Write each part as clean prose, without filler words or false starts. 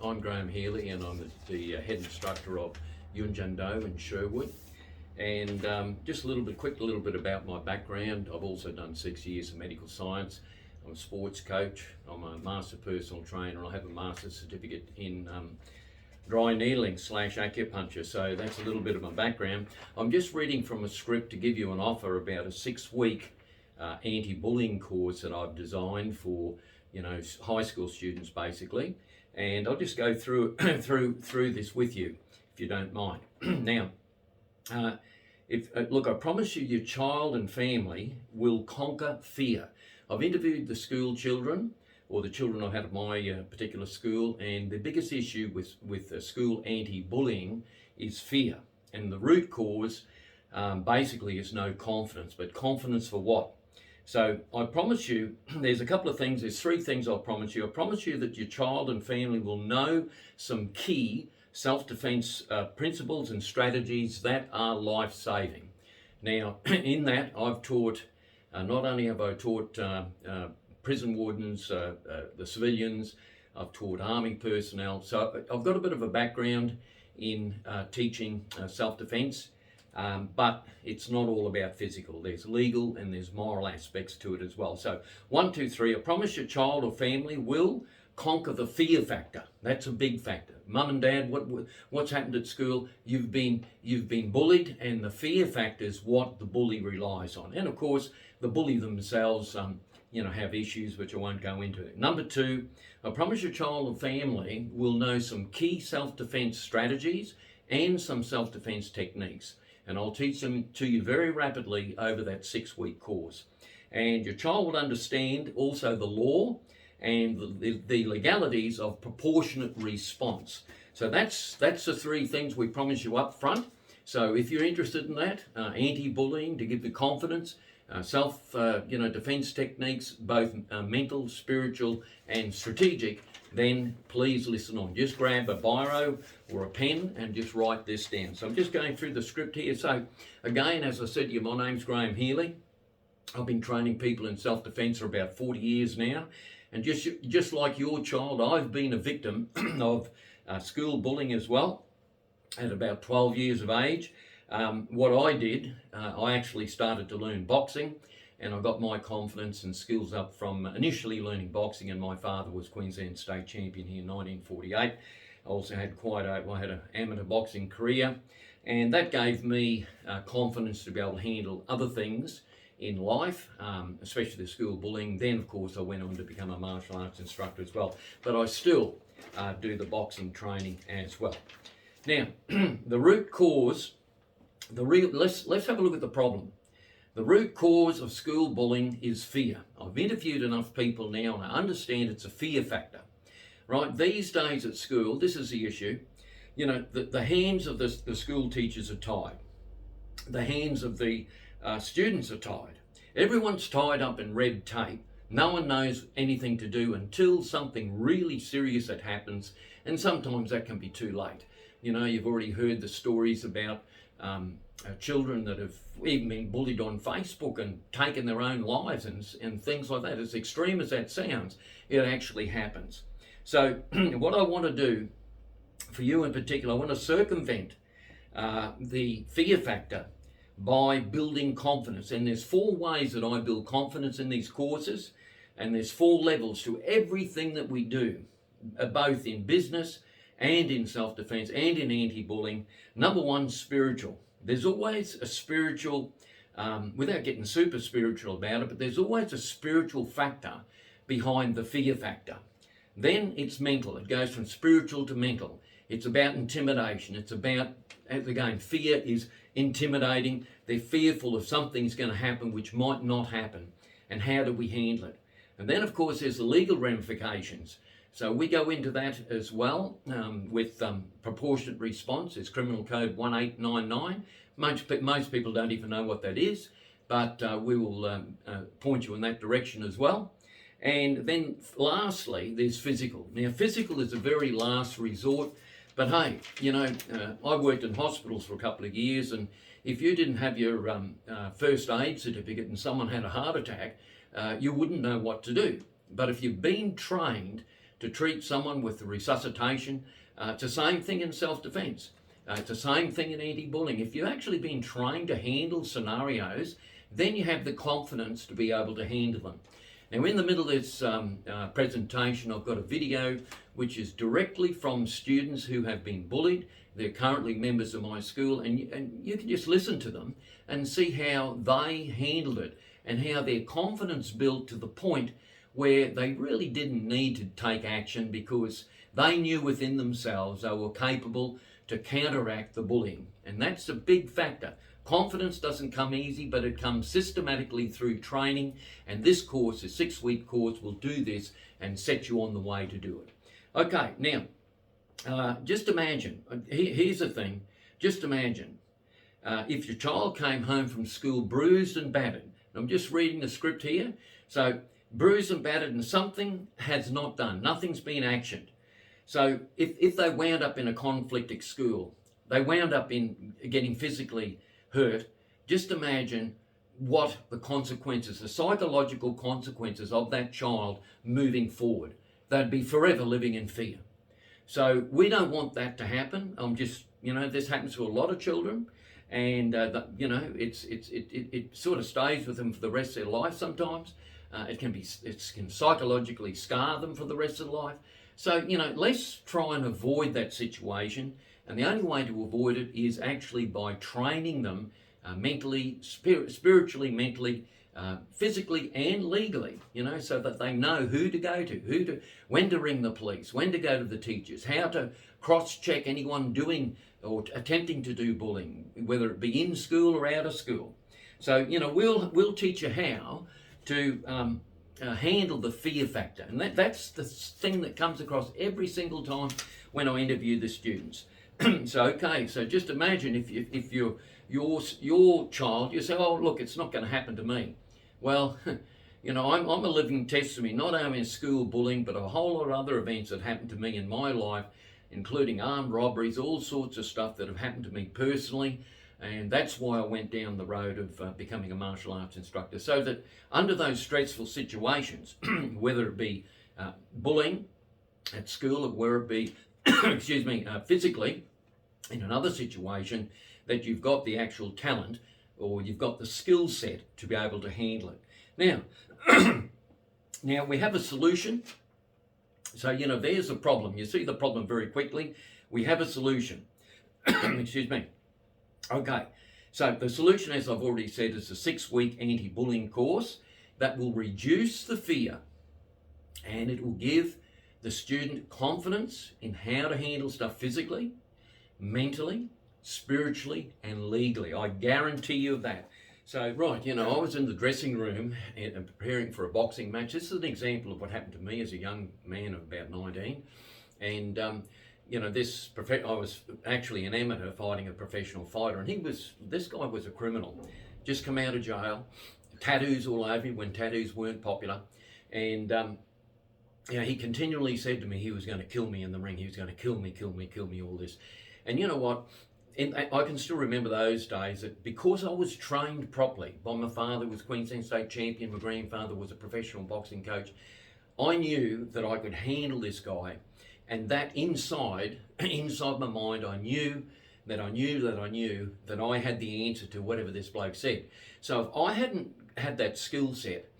I'm Graham Healy, and I'm the head instructor of Yunjando in Sherwood. And just a little bit about my background. I've also done 6 years of medical science. I'm a sports coach. I'm a master personal trainer. I have a master's certificate in dry needling / acupuncture. So that's a little bit of my background. I'm just reading from a script to give you an offer about a 6-week anti-bullying course that I've designed for, high school students basically. And I'll just go through through this with you, if you don't mind. Now, look, I promise you, your child and family will conquer fear. I've interviewed the school children, or the children I've had at my particular school, and the biggest issue with school anti-bullying is fear. And the root cause basically is no confidence, but confidence for what? So I promise you, there's three things I'll promise you. I promise you that your child and family will know some key self-defense principles and strategies that are life-saving. Now, in that, I've taught, not only have I taught prison wardens, the civilians, I've taught army personnel. So I've got a bit of a background in teaching self-defense. But it's not all about physical. There's legal and there's moral aspects to it as well. So 1, 2, 3, I promise your child or family will conquer the fear factor. That's a big factor. Mum and Dad, what's happened at school? You've been bullied, and the fear factor is what the bully relies on. And of course, the bully themselves, have issues which I won't go into. Number 2, I promise your child or family will know some key self-defense strategies and some self-defense techniques. And I'll teach them to you very rapidly over that 6-week course. And your child will understand also the law and the legalities of proportionate response. So that's the 3 things we promise you up front. So if you're interested in that, anti-bullying to give the confidence, self-defense techniques, both mental, spiritual, and strategic, then please listen on. Just grab a biro or a pen and just write this down. So I'm just going through the script here. So again, as I said to you, my name's Graham Healy. I've been training people in self-defense for about 40 years now. And just like your child, I've been a victim of school bullying as well at about 12 years of age. What I did, I actually started to learn boxing, and I got my confidence and skills up from initially learning boxing, and my father was Queensland state champion here in 1948. I also had I had an amateur boxing career, and that gave me confidence to be able to handle other things in life, especially the school bullying. Then, of course, I went on to become a martial arts instructor as well, but I still do the boxing training as well. Now, the root cause, let's have a look at the problem. The root cause of school bullying is fear. I've interviewed enough people now and I understand it's a fear factor, right? These days at school, this is the issue. The hands of the school teachers are tied. The hands of the students are tied. Everyone's tied up in red tape. No one knows anything to do until something really serious that happens, and sometimes that can be too late. You've already heard the stories about children that have even been bullied on Facebook and taken their own lives and things like that. As extreme as that sounds, it actually happens. So what I want to do for you in particular, I want to circumvent the fear factor by building confidence. And there's 4 ways that I build confidence in these courses, and there's 4 levels to everything that we do, both in business and in self-defense and in anti-bullying. Number 1, spiritual. There's always a spiritual, without getting super spiritual about it, but there's always a spiritual factor behind the fear factor. Then it's mental. It goes from spiritual to mental. It's about intimidation. It's about, again, fear is intimidating. They're fearful of something's going to happen which might not happen. And how do we handle it? And then, of course, there's the legal ramifications. So we go into that as well with proportionate response. It's Criminal Code 1899. Most people don't even know what that is, but we will point you in that direction as well. And then lastly, there's physical. Now, physical is a very last resort, but hey, I worked in hospitals for a couple of years, and if you didn't have your first aid certificate and someone had a heart attack, you wouldn't know what to do. But if you've been trained to treat someone with the resuscitation. It's the same thing in self-defense. It's the same thing in anti-bullying. If you've actually been trained to handle scenarios, then you have the confidence to be able to handle them. Now, in the middle of this presentation, I've got a video which is directly from students who have been bullied. They're currently members of my school, and you can just listen to them and see how they handled it and how their confidence built to the point where they really didn't need to take action because they knew within themselves they were capable to counteract the bullying. And that's a big factor. Confidence doesn't come easy, but it comes systematically through training. And this course, a 6-week course, will do this and set you on the way to do it. Okay, now, just imagine, here's the thing, just imagine if your child came home from school bruised and battered. I'm just reading the script here. So, bruised and battered and something has not done, nothing's been actioned. So if they wound up in a conflict at school, they wound up in getting physically hurt, just imagine what the consequences, the psychological consequences of that child moving forward. They'd be forever living in fear. So we don't want that to happen. This happens to a lot of children, and it sort of stays with them for the rest of their life sometimes. It can psychologically scar them for the rest of their life. So, let's try and avoid that situation. And the only way to avoid it is actually by training them mentally, spiritually, mentally, physically and legally, so that they know who to go to, when to ring the police, when to go to the teachers, how to cross-check anyone doing or attempting to do bullying, whether it be in school or out of school. So, we'll teach you how to handle the fear factor. And that's the thing that comes across every single time when I interview the students. So just imagine if your child, you say, oh, look, it's not going to happen to me. Well, I'm a living testimony, not only in school bullying, but a whole lot of other events that happened to me in my life, including armed robberies, all sorts of stuff that have happened to me personally. And that's why I went down the road of becoming a martial arts instructor, so that under those stressful situations, whether it be bullying at school or whether it be, physically in another situation, that you've got the actual talent or you've got the skill set to be able to handle it. Now we have a solution. So, there's a problem. You see the problem very quickly. We have a solution. Okay, so the solution, as I've already said, is a 6-week anti-bullying course that will reduce the fear, and it will give the student confidence in how to handle stuff physically, mentally, spiritually, and legally. I guarantee you that. So, right, I was in the dressing room and preparing for a boxing match. This is an example of what happened to me as a young man of about 19. And I was actually an amateur fighting a professional fighter, and this guy was a criminal, just come out of jail, tattoos all over him when tattoos weren't popular, and he continually said to me he was going to kill me in the ring. He was going to kill me, all this. And you know what? I can still remember those days that because I was trained properly by my father, who was Queensland State champion, my grandfather was a professional boxing coach, I knew that I could handle this guy. And that inside my mind, I knew that I had the answer to whatever this bloke said. So if I hadn't had that skill set,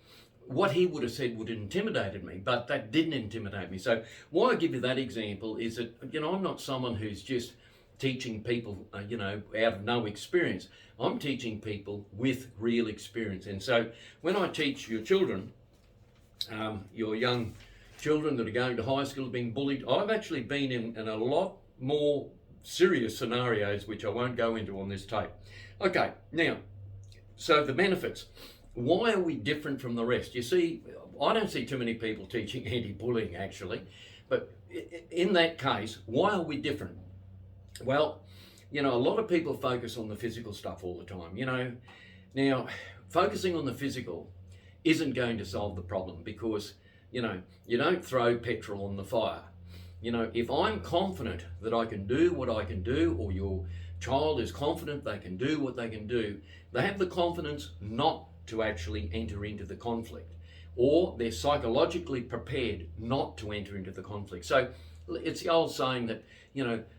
what he would have said would have intimidated me, but that didn't intimidate me. So why I give you that example is that, I'm not someone who's just teaching people, out of no experience. I'm teaching people with real experience. And so when I teach your children, your young children that are going to high school being bullied, I've actually been in a lot more serious scenarios, which I won't go into on this tape. Okay, now, so the benefits. Why are we different from the rest? You see, I don't see too many people teaching anti-bullying actually, but in that case, why are we different? Well, a lot of people focus on the physical stuff all the time, Now, focusing on the physical isn't going to solve the problem because you don't throw petrol on the fire. If I'm confident that I can do what I can do, or your child is confident they can do what they can do, they have the confidence not to actually enter into the conflict. or they're psychologically prepared not to enter into the conflict. So it's the old saying that,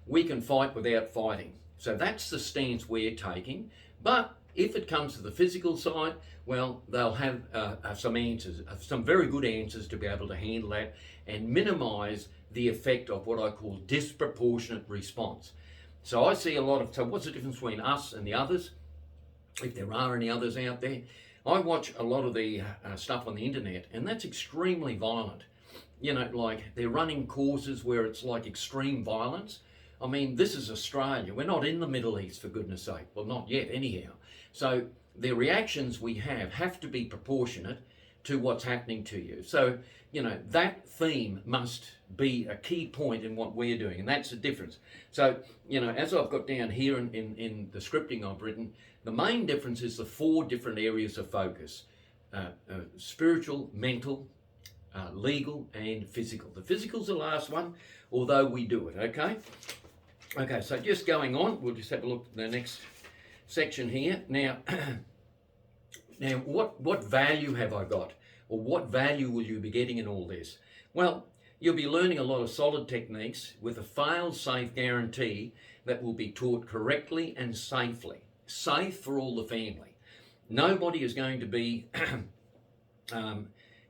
we can fight without fighting. So that's the stance we're taking. But if it comes to the physical side, well, they'll have some answers, some very good answers to be able to handle that and minimise the effect of what I call disproportionate response. So I see so what's the difference between us and the others, if there are any others out there? I watch a lot of the stuff on the internet, and that's extremely violent. Like they're running courses where it's like extreme violence. I mean, this is Australia. We're not in the Middle East, for goodness sake. Well, not yet, anyhow. So the reactions we have to be proportionate to what's happening to you. So, that theme must be a key point in what we're doing, and that's the difference. So, as I've got down here in the scripting I've written, the main difference is the 4 different areas of focus: spiritual, mental, legal, and physical. The physical's the last one, although we do it, okay? Okay, so just going on, we'll just have a look at the next section here. Now, what value have I got? Or what value will you be getting in all this? Well, you'll be learning a lot of solid techniques with a fail-safe guarantee that will be taught correctly and safely. Safe for all the family. Nobody is going to be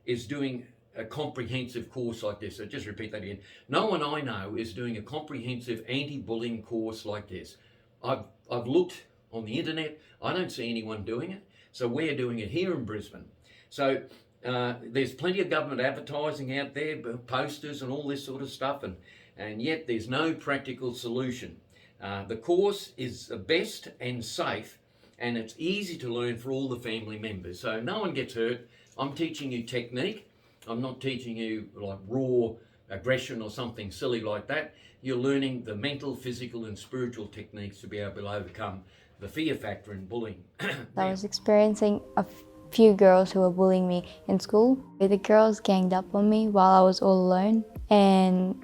is doing a comprehensive course like this. So just repeat that again. No one I know is doing a comprehensive anti-bullying course like this. I've looked on the internet. I don't see anyone doing it. So we're doing it here in Brisbane. So there's plenty of government advertising out there, posters and all this sort of stuff, and yet there's no practical solution. The course is the best and safe, and it's easy to learn for all the family members. So no one gets hurt. I'm teaching you technique. I'm not teaching you like raw aggression or something silly like that. You're learning the mental, physical and spiritual techniques to be able to overcome the fear factor in bullying. I was experiencing a few girls who were bullying me in school. The girls ganged up on me while I was all alone, and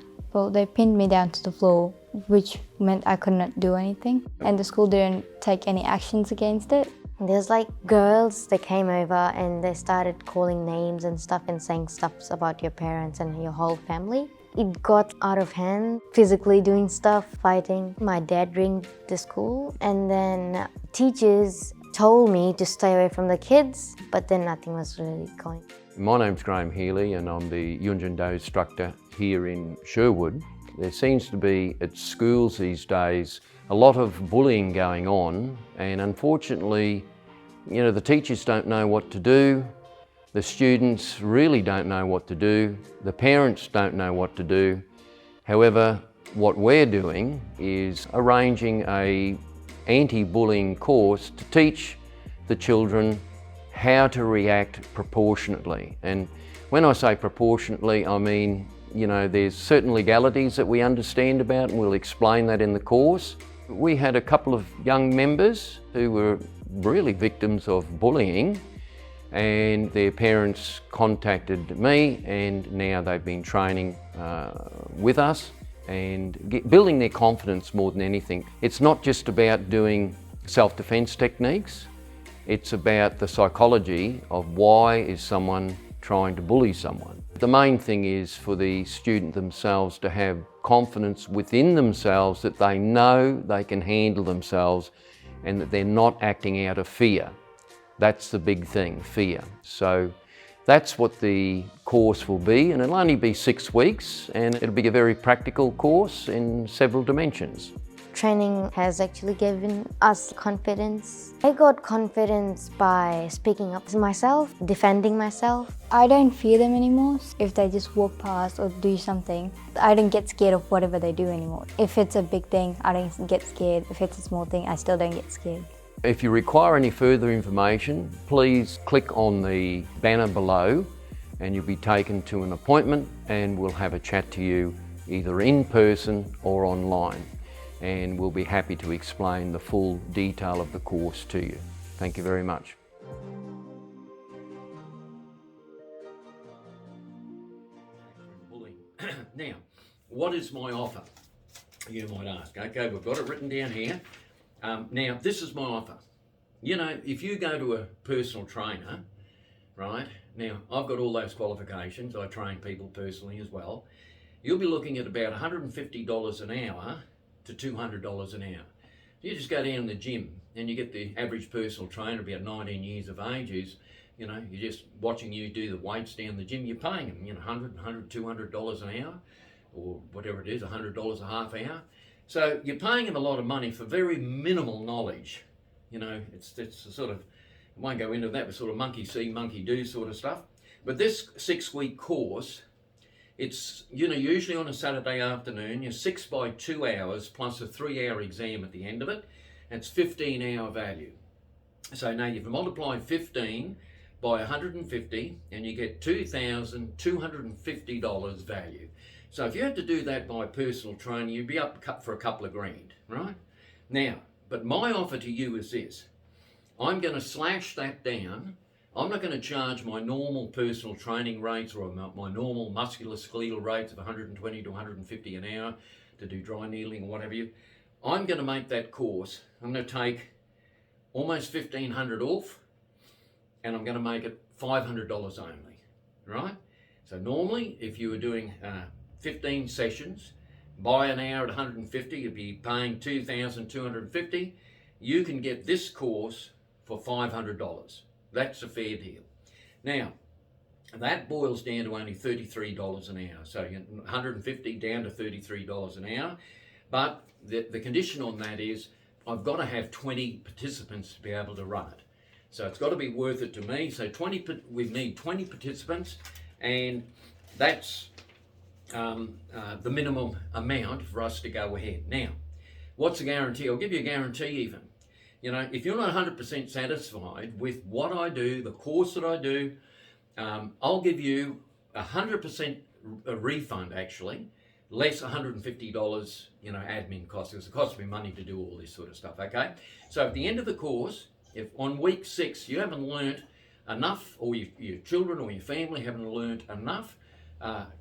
they pinned me down to the floor, which meant I could not do anything, and the school didn't take any actions against it. There's like girls that came over and they started calling names and stuff and saying stuff about your parents and your whole family. It got out of hand, physically doing stuff, fighting. My dad ringed the school, and then teachers told me to stay away from the kids, but then nothing was really going. My name's Healy and I'm the Yunjin Do instructor here in Sherwood. There seems to be at schools these days a lot of bullying going on, and unfortunately, the teachers don't know what to do, the students really don't know what to do, the parents don't know what to do. However, what we're doing is arranging an anti-bullying course to teach the children how to react proportionately. And when I say proportionately, I mean, there's certain legalities that we understand about, and we'll explain that in the course. We had a couple of young members who were really victims of bullying, and their parents contacted me, and now they've been training with us and building their confidence more than anything. It's not just about doing self-defense techniques, it's about the psychology of why is someone trying to bully someone. The main thing is for the student themselves to have confidence within themselves that they know they can handle themselves and that they're not acting out of fear. That's the big thing, fear. So that's what the course will be, and it'll only be 6 weeks, and it'll be a very practical course in several dimensions. Training has actually given us confidence. I got confidence by speaking up to myself, defending myself. I don't fear them anymore. If they just walk past or do something, I don't get scared of whatever they do anymore. If it's a big thing, I don't get scared. If it's a small thing, I still don't get scared. If you require any further information, please click on the banner below and you'll be taken to an appointment, and we'll have a chat to you either in person or online. And we'll be happy to explain the full detail of the course to you. Thank you very much. Now, what is my offer? You might ask. Okay, we've got it written down here. Now, this is my offer. If you go to a personal trainer, right? Now, I've got all those qualifications. I train people personally as well. You'll be looking at about $150 an hour to $200 an hour. You just go down to the gym and you get the average personal trainer about 19 years of age who's, you know, you're just watching you do the weights down the gym, you're paying them, you know, $100, $200 an hour, or whatever it is, $100 a half hour. So you're paying them a lot of money for very minimal knowledge. You know, it's sort of, I won't go into that, but sort of monkey see, monkey do sort of stuff. But this 6-week course, it's, you know, usually on a Saturday afternoon, you're 6 by 2 hours plus a 3-hour exam at the end of it. It's 15-hour value. So now you've multiplied 15 by 150 and you get $2,250 value. So if you had to do that by personal training, you'd be up for a couple of grand, right? Now, but my offer to you is this. I'm going to slash that down. I'm not going to charge my normal personal training rates or my normal musculoskeletal rates of 120 to 150 an hour to do dry needling or whatever you. I'm going to make that course. I'm going to take almost $1,500 off and I'm going to make it $500 only, right? So normally if you were doing 15 sessions by an hour at 150, you'd be paying $2,250. You can get this course for $500. That's a fair deal. Now, that boils down to only $33 an hour. So 150 down to $33 an hour. But the condition on that is I've got to have 20 participants to be able to run it. So it's got to be worth it to me. So we need 20 participants, and that's the minimum amount for us to go ahead. Now, what's the guarantee? I'll give you a guarantee even. You know, if you're not 100% satisfied with what I do, the course that I do, I'll give you 100% refund actually, less $150, you know, admin costs, because it costs me money to do all this sort of stuff, okay? So at the end of the course, if on week 6 you haven't learnt enough, or your children or your family haven't learnt enough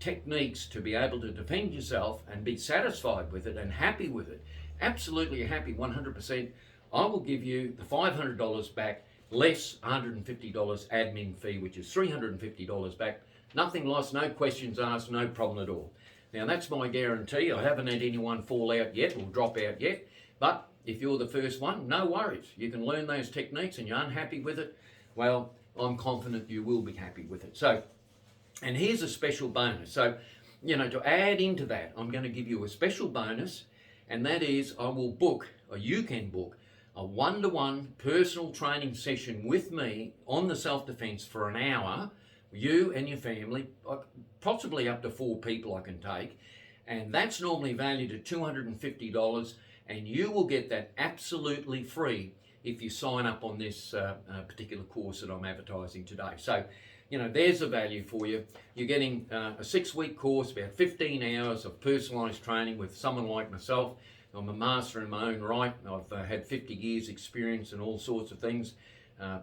techniques to be able to defend yourself and be satisfied with it and happy with it, absolutely happy 100%, I will give you the $500 back, less $150 admin fee, which is $350 back. Nothing lost, no questions asked, no problem at all. Now that's my guarantee. I haven't had anyone fall out yet or drop out yet, but if you're the first one, no worries. You can learn those techniques and you're unhappy with it, well, I'm confident you will be happy with it. So, and here's a special bonus. So, you know, to add into that, I'm going to give you a special bonus, and that is I will book, or you can book, a one-to-one personal training session with me on the self-defense for an hour, you and your family, possibly up to 4 people I can take, and that's normally valued at $250, and you will get that absolutely free if you sign up on this particular course that I'm advertising today. So, you know, there's the value for you. You're getting a 6-week course, about 15 hours of personalised training with someone like myself. I'm a master in my own right. I've had 50 years experience in all sorts of things.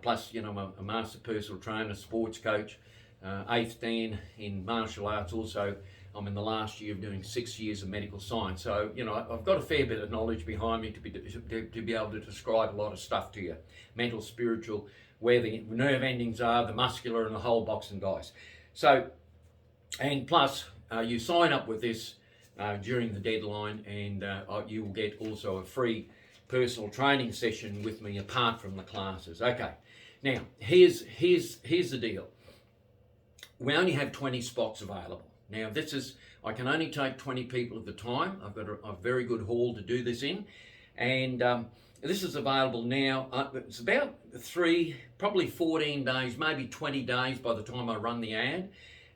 Plus, you know, I'm a master personal trainer, sports coach, 8th Dan in martial arts. Also, I'm in the last year of doing 6 years of medical science. So, you know, I've got a fair bit of knowledge behind me to be able to describe a lot of stuff to you. Mental, spiritual, where the nerve endings are, the muscular, and the whole box and dice. So, and plus, you sign up with this during the deadline, and you will get also a free personal training session with me apart from the classes. Okay, now here's the deal. We only have 20 spots available. Now this is, I can only take 20 people at the time. I've got a very good hall to do this in, and this is available now. It's about probably 14 days, maybe 20 days by the time I run the ad,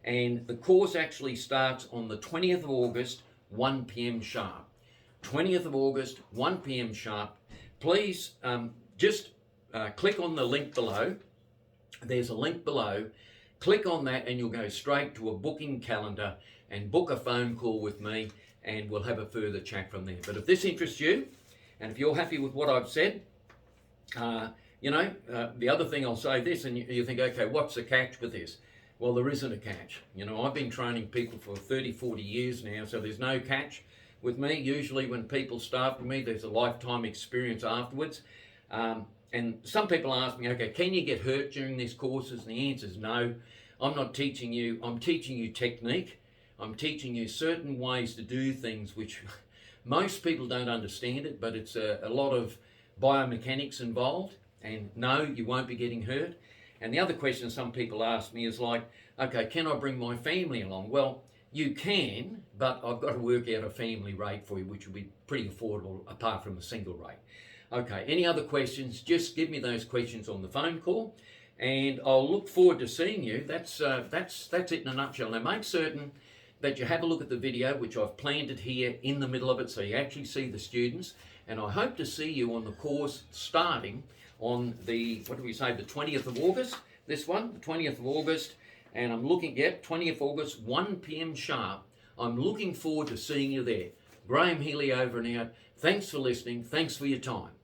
and the course actually starts on the 20th of August, 1 p.m. sharp. 20th of August, 1 p.m. sharp. Please just click on the link below. There's a link below. Click on that and you'll go straight to a booking calendar and book a phone call with me, and we'll have a further chat from there. But if this interests you, and if you're happy with what I've said, you know, the other thing I'll say this, and you think, okay, what's the catch with this? Well, there isn't a catch. You know, I've been training people for 30, 40 years now, so there's no catch with me. Usually when people start with me, there's a lifetime experience afterwards. And some people ask me, okay, can you get hurt during these courses? And the answer is no. I'm not teaching you, I'm teaching you technique. I'm teaching you certain ways to do things which most people don't understand it, but it's a lot of biomechanics involved. And no, you won't be getting hurt. And the other question some people ask me is like, okay, can I bring my family along? Well, you can, but I've got to work out a family rate for you, which will be pretty affordable apart from a single rate. Okay, any other questions? Just give me those questions on the phone call, and I'll look forward to seeing you. That's it in a nutshell. Now make certain that you have a look at the video, which I've planted here in the middle of it, so you actually see the students. And I hope to see you on the course starting on the, what do we say, the 20th of August? This one, the 20th of August. And I'm looking, 20th August, 1 p.m. sharp. I'm looking forward to seeing you there. Graham Healy over and out. Thanks for listening. Thanks for your time.